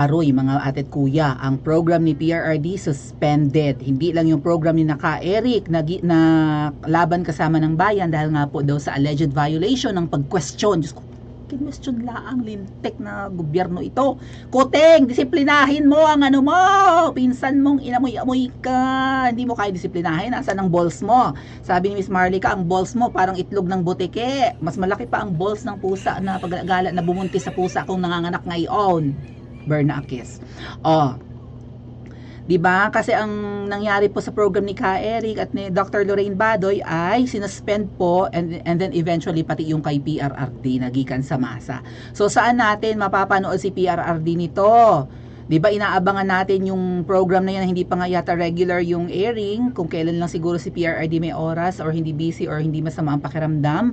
Aroy, mga atet kuya, ang program ni PRRD suspended. Hindi lang yung program ni Naka Eric na laban kasama ng bayan dahil nga po daw sa alleged violation ng pag-question. Diyos ko, kinwestiyon laang lintek na gobyerno ito. Koteng, disiplinahin mo ang ano mo. Pinsan mong inamoy-amoy ka. Hindi mo kaya disiplinahin. Nasaan ang balls mo? Sabi ni Miss Marlica, ang balls mo parang itlog ng butike. Mas malaki pa ang balls ng pusa na paggala na bumuntis sa pusa kung nanganganak ngayon. Bernakis. Oh, 'di ba? Kasi ang nangyari po sa program ni Ka Eric at ni Dr. Lorraine Badoy ay sinuspend po and then eventually pati yung kay PRRD nagikan sa masa. So saan natin mapapanood si PRRD nito? 'Di ba inaabangan natin yung program na yan, hindi pa nga yata regular yung airing, kung kailan lang siguro si PRRD may oras or hindi busy or hindi masama ang pakiramdam.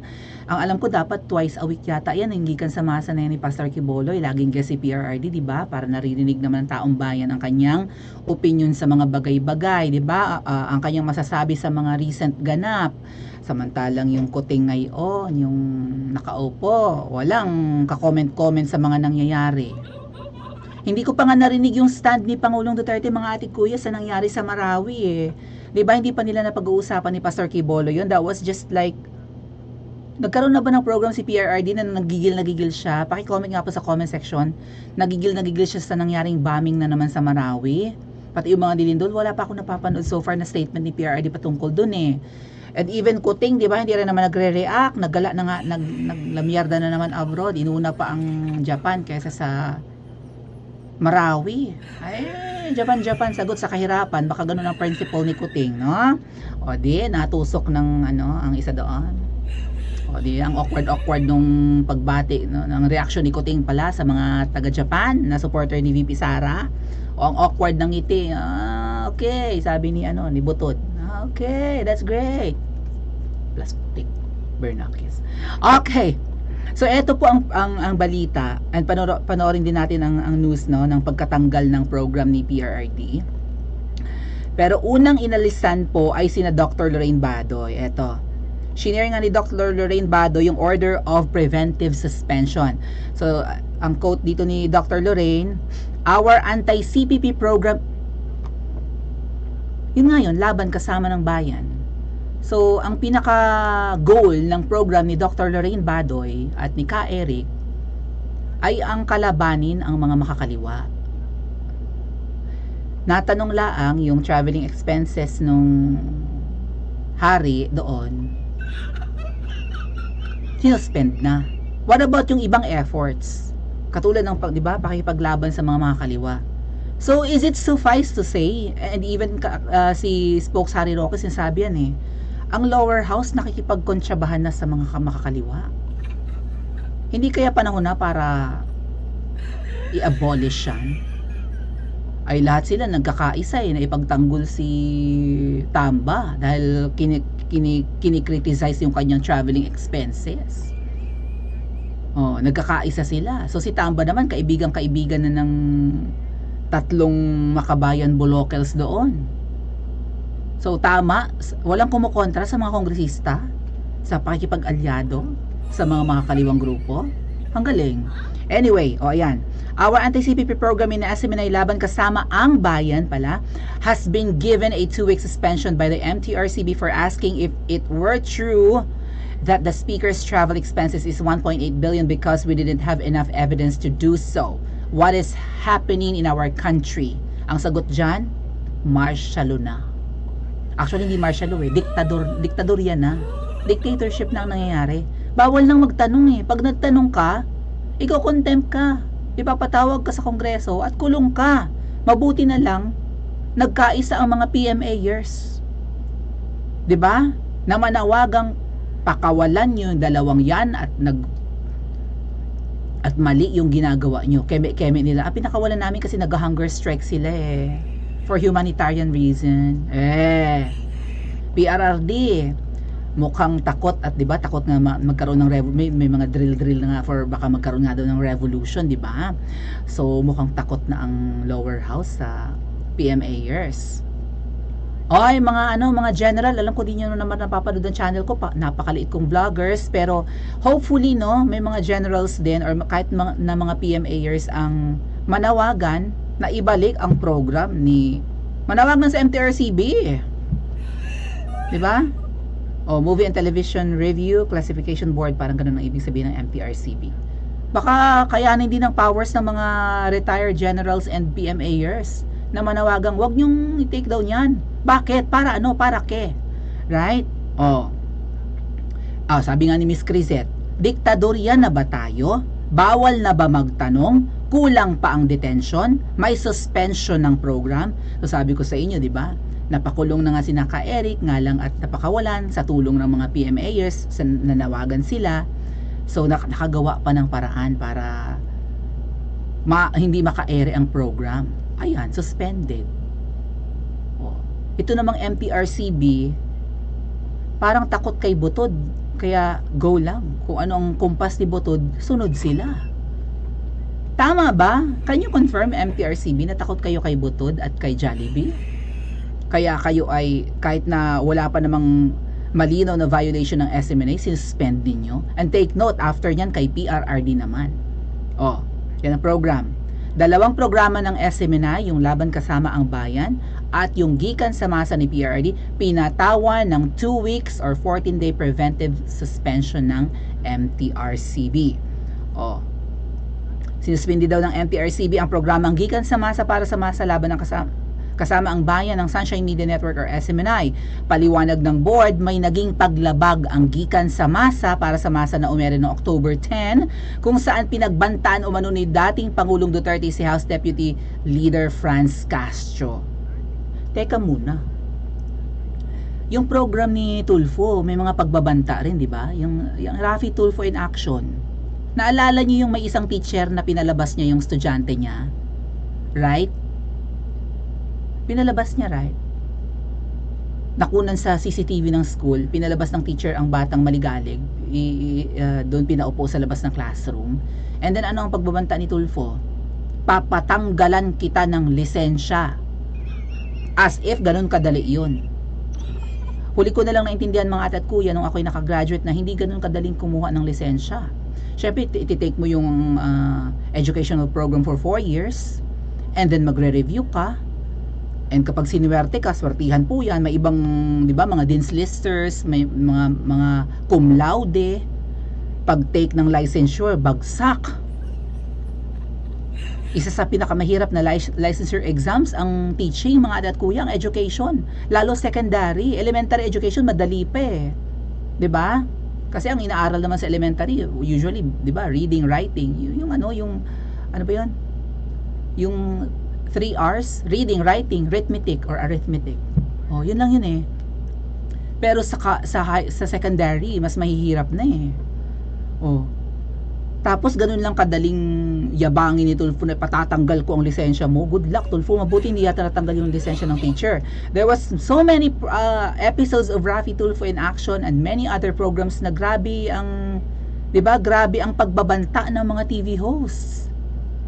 Ang alam ko dapat twice a week yata yan, hindi kan sa masa na yan ni Pastor Quiboloy, laging guest si PRRD, 'di ba? Para naririnig naman ng taong bayan ang kanyang opinion sa mga bagay-bagay, 'di ba? Ang kanyang masasabi sa mga recent ganap. Samantalang yung kuting ngayon, yung nakaupo, walang ka-comment-comment sa mga nangyayari. Hindi ko pa nga narinig yung stand ni Pangulong Duterte, mga atik kuya, sa nangyari sa Marawi eh. 'Di ba hindi pa nila napag-uusapan ni Pastor Quibolo yun? That was just like, nagkaroon na ba ng program si PRRD na nagigil siya? Paki-comment nga po sa comment section. Nagigil siya sa nangyaring bombing na naman sa Marawi. Pati yung mga dilindol, wala pa ako napapanood so far na statement ni PRRD patungkol dun eh. And even Kuting, 'di ba, hindi rin naman nagre-react, naggala na nga, naglamyarda na naman abroad, inuna pa ang Japan kaysa sa Marawi. Ay, Japan sagot sa kahirapan. Baka ganun ang principle ni Kuting, no? O di, natusok ng ang isa doon. O di, ang awkward nung pagbati, no, ng reaction ni Kuting pala sa mga taga-Japan na supporter ni VP Sara. O ang awkward ng ngiti. Okay, sabi ni ni Butot. Okay, that's great. Plastic Bernakis. Okay. So ito po ang balita, and panoorin din natin ang news ng pagkatanggal ng program ni PRRD. Pero unang inalisan po ay sina Dr. Lorraine Badoy. Ito. Shinare nga ni Dr. Lorraine Badoy yung order of preventive suspension. So ang quote dito ni Dr. Lorraine, our anti-CPP program, yun nga yun, laban kasama ng bayan. So, ang pinaka-goal ng program ni Dr. Lorraine Badoy at ni Ka Eric ay ang kalabanin ang mga makakaliwa. Natanong laang yung traveling expenses nung hari doon, sinuspend na. What about yung ibang efforts? Katulad ng, di ba, pakipaglaban sa mga makakaliwa. So, is it suffice to say, and even si Spokes Harry Roque sinasabi yan eh, ang lower house nakikipagkontrabahan na sa mga makakaliwa. Hindi kaya panahon na para i-abolish yan? Ay lahat sila nagkakaisa na ipagtanggol si Tamba dahil kinikriticize yung kanyang traveling expenses. Oh, nagkakaisa sila. So si Tamba naman kaibigan na ng tatlong makabayan bulokels doon. So tama, walang kumukontra sa mga kongresista sa pakikipag-alyado sa mga makakaliwang grupo. Ang galing. Anyway, ayan. Our anti-CPP program inaasamin ay laban kasama ang bayan pala has been given a 2-week suspension by the MTRCB for asking if it were true that the speaker's travel expenses is 1.8 billion because we didn't have enough evidence to do so. What is happening in our country? Ang sagot dyan, martial law na. Actually, hindi martial law eh. Diktador yan na. Dictatorship na ang nangyayari. Bawal nang magtanong eh. Pag nagtanong ka, ikaw contempt ka. Ipapatawag ka sa kongreso at kulong ka. Mabuti na lang, nagkaisa ang mga PMAers. 'Di ba? Na manawagang pakawalan yung dalawang yan at mali yung ginagawa nyo. Keme nila. Pinakawalan namin kasi nag-hunger strike sila eh. For humanitarian reason. PRRD mukhang takot at 'di ba takot nga magkaroon ng may mga drill na nga for baka magkaroon nga daw ng revolution, 'di ba? So mukhang takot na ang lower house sa PMAers. Oy, mga general, alam ko din nyo naman napapanood ang channel ko, napakaliit kong vloggers, pero hopefully no, may mga generals din or kahit na mga PMAers ang manawagan na ibalik ang program ni manawagan sa MTRCB. 'Di ba? Movie and Television Review Classification Board, parang ganun ang ibig sabihin ng MTRCB. Baka kayanin din ng powers ng mga retired generals and PMAers na manawagang wag niyong i-take down yan. Bakit? Para ano? Para ke? Right? Sabi nga ni Miss Crisette, diktadorya na ba tayo? Bawal na ba magtanong? Kulang pa ang detention? May suspension ng program? So sabi ko sa inyo, di ba? Napakulong na nga si Naka Eric nga lang at napakawalan sa tulong ng mga PMAers, nanawagan sila. So nakagawa pa ng paraan para hindi maka-ere ang program. Ayan, suspended. Ito namang MTRCB, parang takot kay Butod, kaya go lang. Kung ano ang kumpas ni Butod, sunod sila. Tama ba? Can you confirm, MTRCB, na takot kayo kay Butod at kay Jollibee? Kaya kayo ay, kahit na wala pa namang malinaw na violation ng SMNA, sinuspend ninyo. And take note, after nyan kay PRRD naman. Yan ang program. 2 programa ng SMNA, yung Laban Kasama ang Bayan at yung Gikan sa Masa ni PRRD, pinatawan ng 2 weeks or 14-day preventive suspension ng MTRCB. Sinuspindi daw ng MTRCB ang programang Gikan sa Masa para sa Masa Laban ng Kasama ang Bayan ng Sunshine Media Network or SMNI. Paliwanag ng board, may naging paglabag ang Gikan sa Masa para sa masa na umere noong October 10, kung saan pinagbantaan umano ni dating Pangulong Duterte si House Deputy Leader Franz Castro. Teka muna. Yung program ni Tulfo, may mga pagbabanta rin, di ba? Yung Rafi Tulfo in Action. Naalala niyo yung may isang teacher na pinalabas niya yung estudyante niya? Right? Pinalabas niya, right? Nakunan sa CCTV ng school, pinalabas ng teacher ang batang maligalig. Doon pinaupo sa labas ng classroom. And then ano ang pagbabanta ni Tulfo? Papatanggalan kita ng lisensya. As if ganun kadali yun. Huli ko na lang naintindihan mga ate at kuya nung ako'y nakagraduate na hindi ganun kadaling kumuha ng lisensya. Siyempre, ititake mo yung educational program for 4 years and then magre-review ka. And kapag sinuwerte ka, swertihan po yan. May ibang, di ba, mga dean's listers, may mga cum laude. Pag-take ng licensure, bagsak. Isa sa pinakamahirap na licensure exams ang teaching, mga ate at kuya, ang education. Lalo secondary, elementary education, madali pa eh. Di ba? Kasi ang inaaral naman sa elementary, usually, di ba, reading, writing, yung ano ba yun? Yung 3 R's, reading, writing, arithmetic or arithmetic. Yun lang yun eh. Pero sa secondary, mas mahihirap na eh. Tapos ganun lang kadaling yabangin ni Tulfo na patatanggal ko ang lisensya mo. Good luck, Tulfo. Mabuti hindi yata natanggal yung lisensya ng teacher. There was so many episodes of Rafi Tulfo in Action and many other programs na grabe ang, di ba, grabe ang pagbabanta ng mga TV hosts.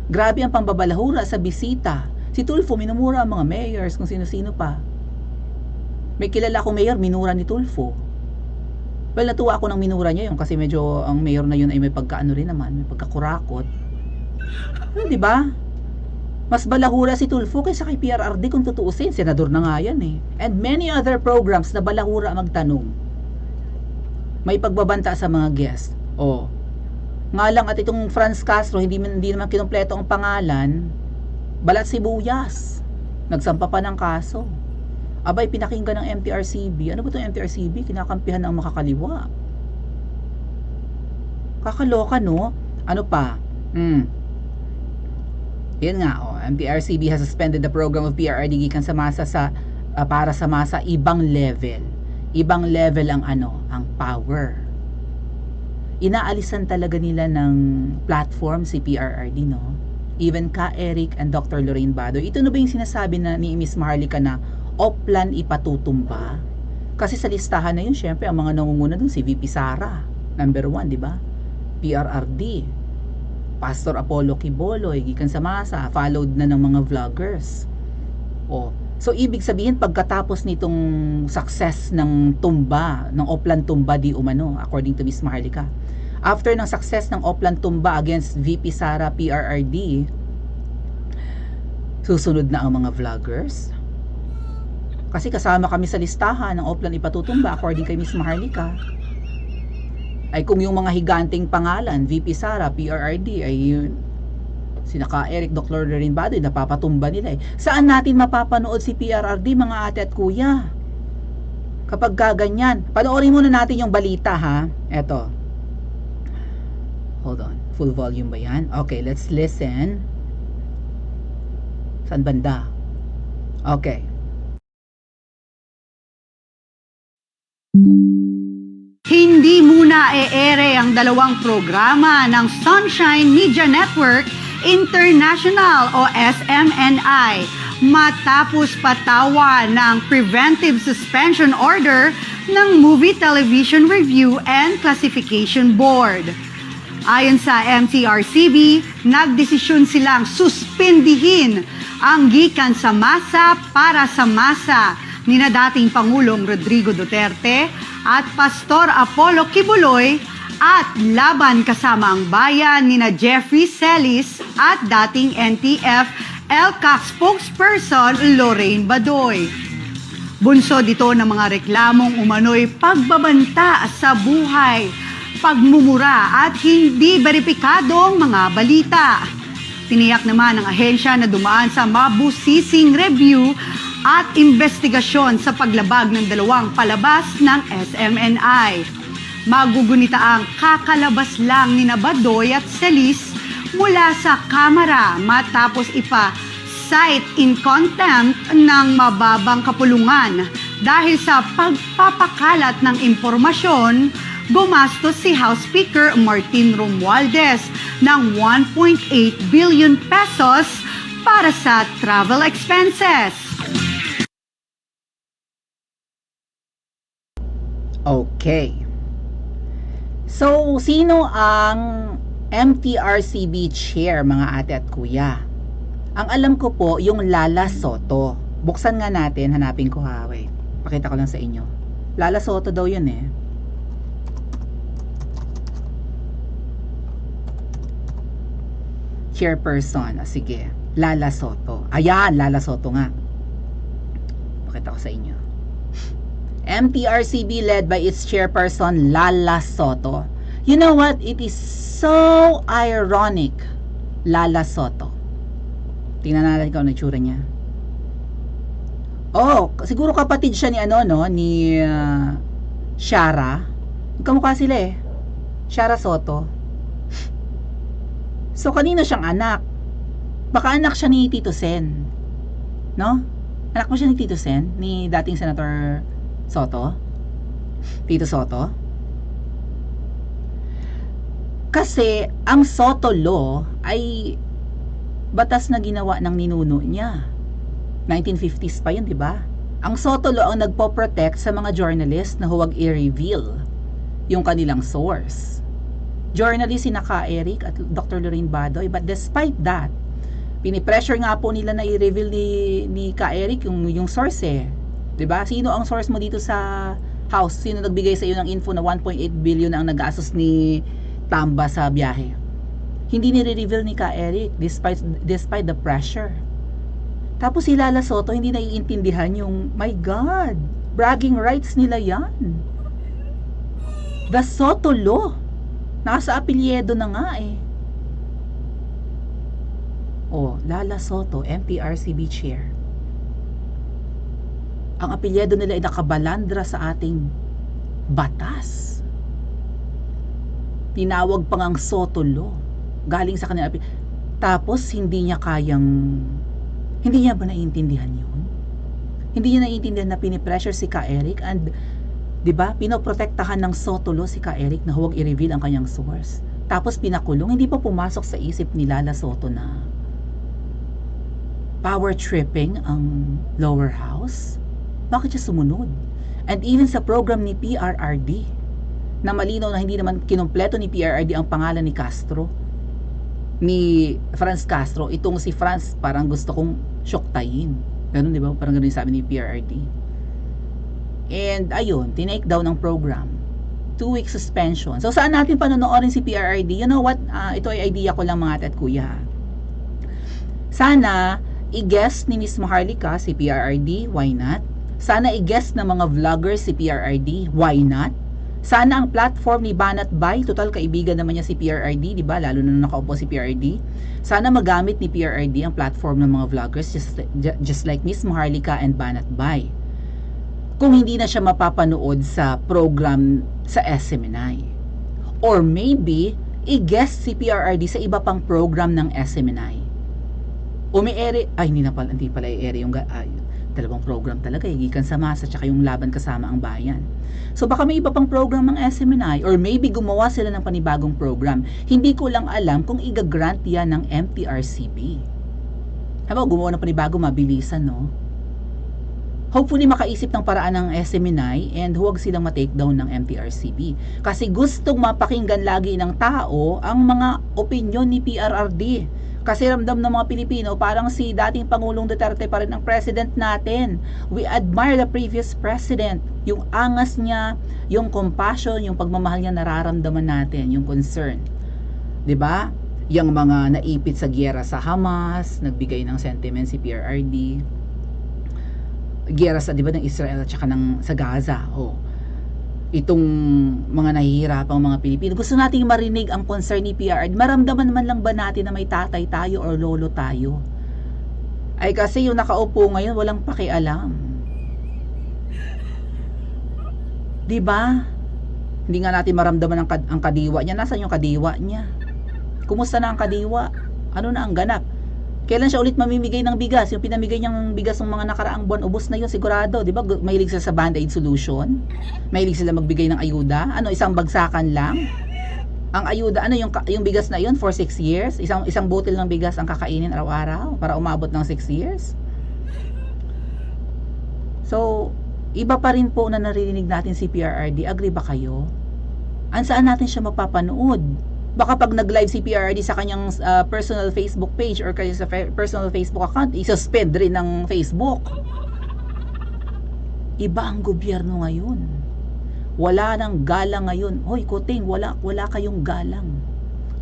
Grabe ang pambabalahura sa bisita. Si Tulfo, minumura ang mga mayors, kung sino-sino pa. May kilala akong mayor, minura ni Tulfo. Well, natuwa ako ng minura niya yun kasi medyo ang mayor na yun ay may pagkaano rin naman, may pagkakurakot. Diba? Mas balahura si Tulfo kaysa kay PRRD kung tutuusin. Senador na nga yan eh. And many other programs na balahura magtanong. May pagbabanta sa mga guest. Nga lang at itong Franz Castro, hindi naman kinumpleto ang pangalan, balat sibuyas. Nagsampa pa ng kaso. Abay, pinakinggan ng MTRCB. Ano ba itong MTRCB? Kinakampihan ng makakaliwa. Kakaloka, no? Ano pa? Yan nga, MTRCB has suspended the program of PRRD gikan sa masa para sa masa ibang level. Ibang level ang ang power. Inaalisan talaga nila ng platform si PRRD, no? Even Ka Eric and Dr. Lorraine Badoy. Ito na ba yung sinasabi na ni Miss Maharlika na Oplan ipatutumba? Kasi sa listahan na yun, syempre, ang mga nangunguna dun si VP Sara, number 1, di ba? PRRD, Pastor Apollo Quiboloy, gikan sa masa, followed na ng mga vloggers. So, ibig sabihin, pagkatapos nitong success ng tumba, ng Oplan tumba di umano, according to Miss Maharlika, after ng success ng Oplan tumba against VP Sara PRRD, Susunod na ang mga vloggers. Kasi kasama kami sa listahan ng Oplan ipatutumba according kay Miss Maharlika. Ay kung yung mga higanting pangalan, VP Sara, PRRD, ay yun, sina ka Eric, Dr. Lorin Badoy, napapatumba nila eh. Saan natin mapapanood si PRRD, mga ate at kuya? Kapag gaganyan, panoorin muna natin yung balita ha. Eto. Hold on. Full volume ba yan? Okay, let's listen. Saan banda? Okay. Hindi muna e-ere ang dalawang programa ng Sunshine Media Network International o SMNI matapos patawan ng Preventive Suspension Order ng Movie Television Review and Classification Board. Ayon sa MTRCB, nagdesisyon silang suspindihin ang gikan sa masa para sa masa ni na dating Pangulong Rodrigo Duterte at Pastor Apollo Kibuloy at Laban Kasama ang Bayan ni na Jeffrey Celis at dating NTF LCAC spokesperson Lorraine Badoy. Bunso dito ng mga reklamong umano'y pagbabanta sa buhay, pagmumura at hindi beripikadong mga balita. Tiniyak naman ng ahensya na dumaan sa mabusising review at investigasyon sa paglabag ng dalawang palabas ng SMNI. Magugunita ang kakalabas lang ni Badoy at Celis mula sa kamera matapos cite in contempt ng mababang kapulungan dahil sa pagpapakalat ng impormasyon. Gumastos si House Speaker Martin Romualdez ng 1.8 billion pesos para sa travel expenses. Okay. So, sino ang MTRCB chair, mga ate at kuya? Ang alam ko po, yung Lala Soto. Buksan nga natin, hanapin ko ha. Wait, pakita ko lang sa inyo. Lala Soto daw yun eh. Chairperson. Sige. Lala Soto. Ayan, Lala Soto nga. Pakita ko sa inyo. MTRCB led by its chairperson Lala Soto. You know what? It is so ironic. Lala Soto. Tingnan natin kung ano itsura niya. Oh, siguro kapatid siya ni ni Shara. Kamukha sila eh. Shara Soto. So, kanino siyang anak? Baka anak siya ni Tito Sen. No? Anak mo siya ni Tito Sen? Ni dating Senator Soto? Tito Soto? Kasi, ang Soto Law ay batas na ginawa ng ninuno niya. 1950s pa yun, di ba? Ang Soto Law ang nagpo-protect sa mga journalist na huwag i-reveal yung kanilang source. Journalist si Ka Eric at Dr. Lorraine Badoy, but despite that, pinipressure nga po nila na i-reveal ni Ka Eric yung source eh. 'Di ba? Sino ang source mo dito sa house? Sino nagbigay sa iyo ng info na 1.8 billion ang nag-gastos ni Tamba sa biyahe? Hindi ni-reveal ni Ka Eric despite the pressure. Tapos si Lala Soto hindi naiintindihan yung, my God, bragging rights nila yan. The Soto Law. Nasa apelyedo na nga eh. Oh, Lala Soto, MTRCB chair. Ang apelyedo nila ay nakabalandra sa ating batas. Tinawag pa ngang Soto Law. Galing sa kanila. Tapos hindi niya ba naiintindihan yun? Hindi niya naiintindihan na pinipressure si Ka Eric and 'di ba? Pinoprotektahan ng Soto Law si Ka Eric na huwag i-reveal ang kanyang source. Tapos pinakulong, hindi pa pumasok sa isip ni Lala Soto na power tripping ang lower house. Bakit siya sumunod? And even sa program ni PRRD, na malinaw na hindi naman kinumpleto ni PRRD ang pangalan ni Castro, ni Franz Castro, itong si Franz parang gusto kong syoktayin. Ganun, di ba? Parang ganun yung sabi ni PRRD. And ayun, tinake down ng program. 2-week suspension. So saan natin panonoodin si PRRD? You know what? Ito ay idea ko lang mga ate at kuya. Sana i-guest ni Miss Maharlika si PRRD, why not? Sana i-guest ng mga vloggers si PRRD, why not? Sana ang platform ni Banat Bay, total kaibigan naman niya si PRRD, di ba? Lalo na nakaupo si PRRD. Sana magamit ni PRRD ang platform ng mga vloggers just like Miss Maharlika and Banat Bay. Kung hindi na siya mapapanood sa program sa SMNI. Or maybe, i-guest si PRRD sa iba pang program ng SMNI. Hindi pala i-ere yung dalawang program talaga, Gikan sa Masa tsaka yung Laban Kasama ang Bayan. So baka may iba pang program ng SMNI or maybe gumawa sila ng panibagong program. Hindi ko lang alam kung i-grant yan ng MTRCB. Habang gumawa ng panibago, mabilisan, no? Hopefully makaisip ng paraan ng SMNI and huwag silang ma-take down ng MTRCB. Kasi gustong mapakinggan lagi ng tao ang mga opinyon ni PRRD. Kasi ramdam ng mga Pilipino, parang si dating Pangulong Duterte pa rin ang president natin. We admire the previous president. Yung angas niya, yung compassion, yung pagmamahal niya nararamdaman natin, yung concern. 'Di ba? Yung mga naipit sa giyera sa Hamas, nagbigay ng sentiment si PRRD. Giyera sa 'di ba ng Israel at saka sa Gaza. Itong mga nahihirapang mga Pilipino. Gusto nating marinig ang concern ni PRRD. Maramdaman man lang ba natin na may tatay tayo or lolo tayo? Ay kasi yung nakaupo ngayon walang pakialam. 'Di ba? Hindi nga natin maramdaman ang kadiwa niya. Nasaan yung kadiwa niya? Kumusta na ang kadiwa? Ano na ang ganap? Kailan siya ulit mamimigay ng bigas? Yung pinamigay niyang bigas ng mga nakaraang buwan, ubos na yun sigurado. Di ba? Mahilig sila sa band-aid solution. Mahilig sila magbigay ng ayuda. Ano, isang bagsakan lang? Ang ayuda, ano yung bigas na yun for 6 years? Isang botel ng bigas ang kakainin araw-araw para umabot ng 6 years? So, iba pa rin po na naririnig natin si PRRD. Agree ba kayo? Saan natin siya mapapanood? Baka pag nag-live si PRRD sa kanyang personal Facebook page or kaya sa personal Facebook account, i-suspend rin ng Facebook. Iba ang gobyerno ngayon. Wala nang galang ngayon. Hoy, Kuting, wala kayong galang.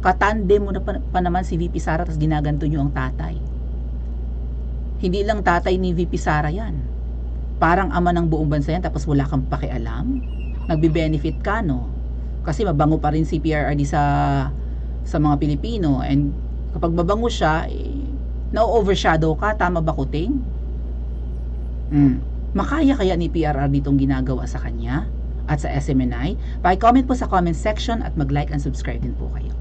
Katandem mo na pa naman si VP Sara tapos ginaganto nyo ang tatay. Hindi lang tatay ni VP Sara yan. Parang ama ng buong bansa yan tapos wala kang pakialam. Nagbe-benefit ka, no? Kasi mabango pa rin si PRRD sa mga Pilipino, and kapag mabango siya, na-overshadow ka. Tama ba, Kuting? Makaya kaya ni PRRD itong ginagawa sa kanya at sa SMNI? Paki-comment po sa comment section at mag-like and subscribe din po kayo.